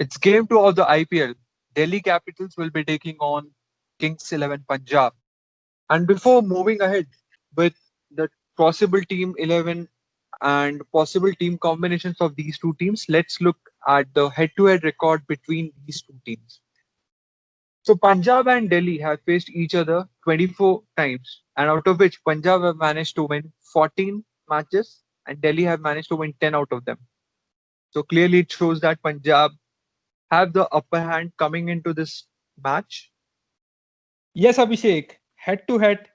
It's game two of the IPL. Delhi Capitals will be taking on Kings 11 Punjab. And before moving ahead with the possible team 11 and possible team combinations of these two teams, let's look at the head to head record between these two teams. So, Punjab and Delhi have faced each other 24 times, and out of which Punjab have managed to win 14 matches and Delhi have managed to win 10 out of them. So, clearly, it shows that Punjab have the upper hand coming into this match. Yes, Abhishek, head to head,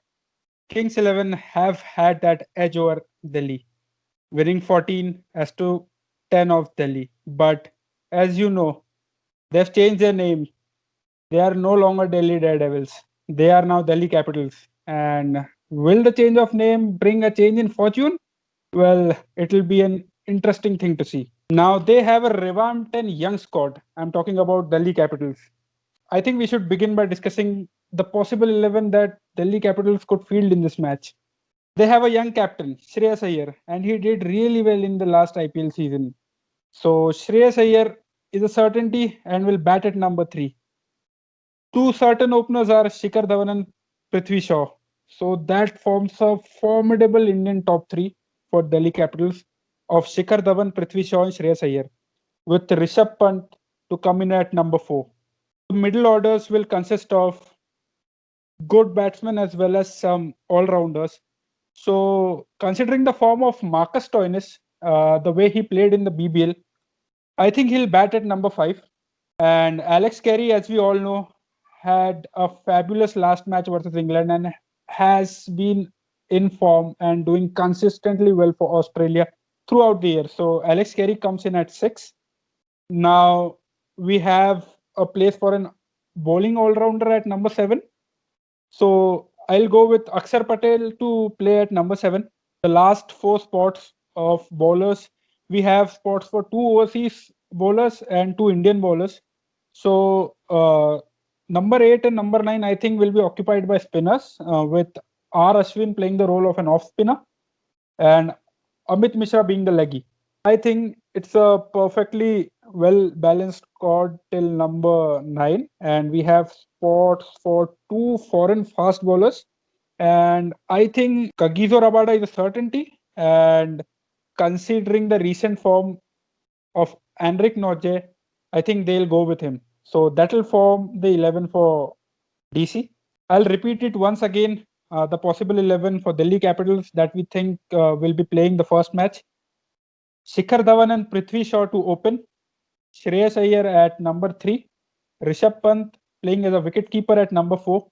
Kings 11 have had that edge over Delhi, winning 14 as to 10 of Delhi. But as you know, they've changed their name. They are no longer Delhi Daredevils. They are now Delhi Capitals. And will the change of name bring a change in fortune? Well, it will be an interesting thing to see. Now they have a revamped and young squad. I'm talking about Delhi Capitals. I think we should begin by discussing the possible 11 that Delhi Capitals could field in this match. They have a young captain, Shreyas Iyer, and he did really well in the last IPL season. So Shreyas Iyer is a certainty and will bat at number 3. Two certain openers are Shikhar Dhawan and Prithvi Shaw. So that forms a formidable Indian top 3 for Delhi Capitals of Shikhar Dhawan, Prithvi Shaw and Shreyas Iyer, with Rishabh Pant to come in at number 4. The middle orders will consist of good batsmen as well as some all-rounders. So, considering the form of Marcus Stoinis, the way he played in the BBL, I think he'll bat at number 5. And Alex Carey, as we all know, had a fabulous last match versus England and has been in form and doing consistently well for Australia throughout the year. So, Alex Carey comes in at 6. Now, we have a place for an bowling all-rounder at number 7. So I'll go with Akshar Patel to play at number 7. The last 4 spots of bowlers, we have spots for 2 overseas bowlers and 2 Indian bowlers. So number 8 and number 9, I think, will be occupied by spinners, with R. Ashwin playing the role of an off spinner and Amit Mishra being the leggy. I think it's a perfectly well balanced squad till number 9, and we have spots for 2 foreign fast bowlers. And I think Kagiso Rabada is a certainty. And considering the recent form of Enric Noje, I think they'll go with him. So that'll form the 11 for DC. I'll repeat it once again. The possible 11 for Delhi Capitals that we think will be playing the first match. Shikhar Dhawan and Prithvi Shaw to open. Shreyas Iyer at number 3. Rishabh Pant playing as a wicketkeeper at number 4.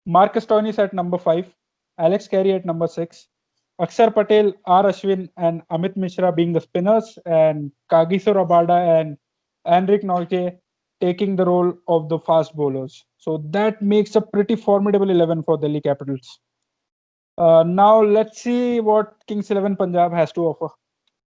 Marcus Stoinis at number 5. Alex Carey at number 6. Akshar Patel, R. Ashwin, and Amit Mishra being the spinners, and Kagiso Rabada and Enric Noje taking the role of the fast bowlers. So that makes a pretty formidable 11 for Delhi Capitals. Now let's see what Kings 11 Punjab has to offer.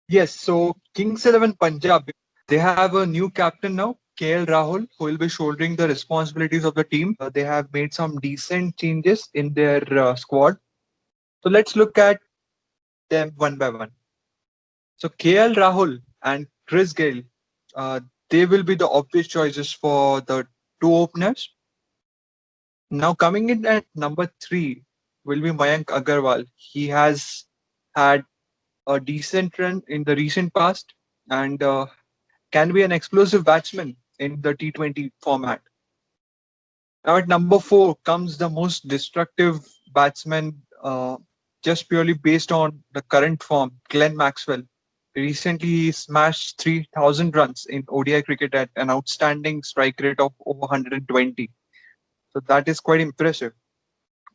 Yes, so Kings 11 Punjab, they have a new captain now, KL Rahul, who will be shouldering the responsibilities of the team. They have made some decent changes in their squad. So let's look at them one by one. So KL Rahul and Chris Gale, uh, they will be the obvious choices for the two openers. Now coming in at number 3 will be Mayank Agarwal. He has had a decent run in the recent past and can be an explosive batsman in the T20 format. Now at number 4 comes the most destructive batsman, just purely based on the current form, Glenn Maxwell. Recently, he smashed 3,000 runs in ODI cricket at an outstanding strike rate of over 120. So that is quite impressive.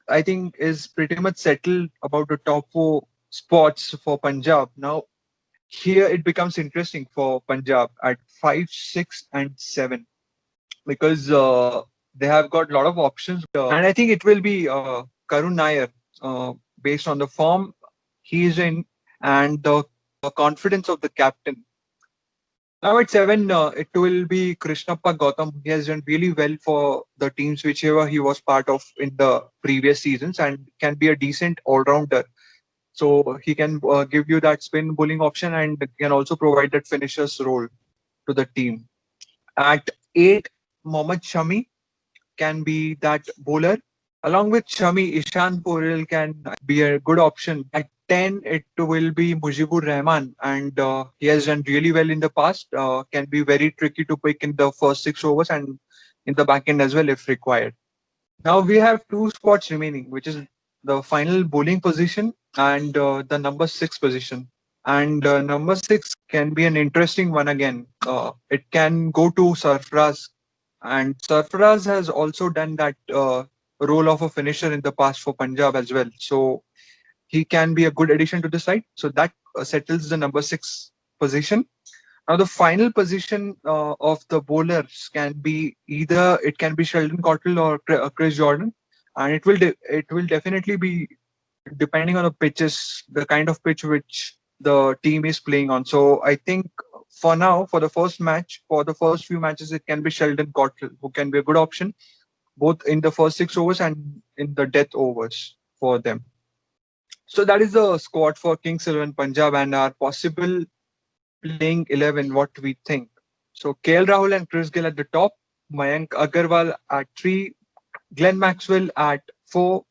I think is pretty much settled about the top 4 spots for Punjab. Now here it becomes interesting for Punjab at 5, 6, and 7 because they have got a lot of options. And I think it will be Karun Nair based on the form he is in and the confidence of the captain. Now at 7, it will be Krishnappa Gautam. He has done really well for the teams whichever he was part of in the previous seasons and can be a decent all-rounder. So he can give you that spin bowling option and can also provide that finisher's role to the team. At 8, Mohammad Shami can be that bowler. Along with Shami, Ishan Poril can be a good option. At 10, it will be Mujibur Rahman, and he has done really well in the past. Can be very tricky to pick in the first 6 overs and in the back end as well if required. Now we have two spots remaining, which is the final bowling position and the number 6 position. And number 6 can be an interesting one again. It can go to Sarfraz, and Sarfaraz has also done that role of a finisher in the past for Punjab as well. So he can be a good addition to the side. So that settles the number 6 position. Now the final position of the bowlers can be either it can be Sheldon Cottrell or Chris Jordan, and it will definitely be depending on the pitches, the kind of pitch which the team is playing on. So I think for now, for the first match, for the first few matches, it can be Sheldon Cottrell, who can be a good option both in the first 6 overs and in the death overs for them. So that is the squad for Kings XI Punjab and our possible playing 11, what we think. So KL Rahul and Chris Gill at the top, Mayank Agarwal at 3, Glenn Maxwell at 4,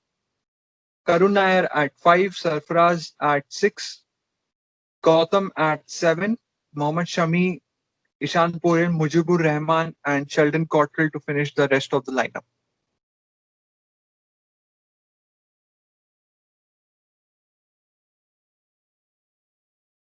Karun Nair at 5, Sarfaraz at 6, Gautam at 7, Mohammad Shami, Ishan Poril, Mujibur Rahman, and Sheldon Cottrell to finish the rest of the lineup.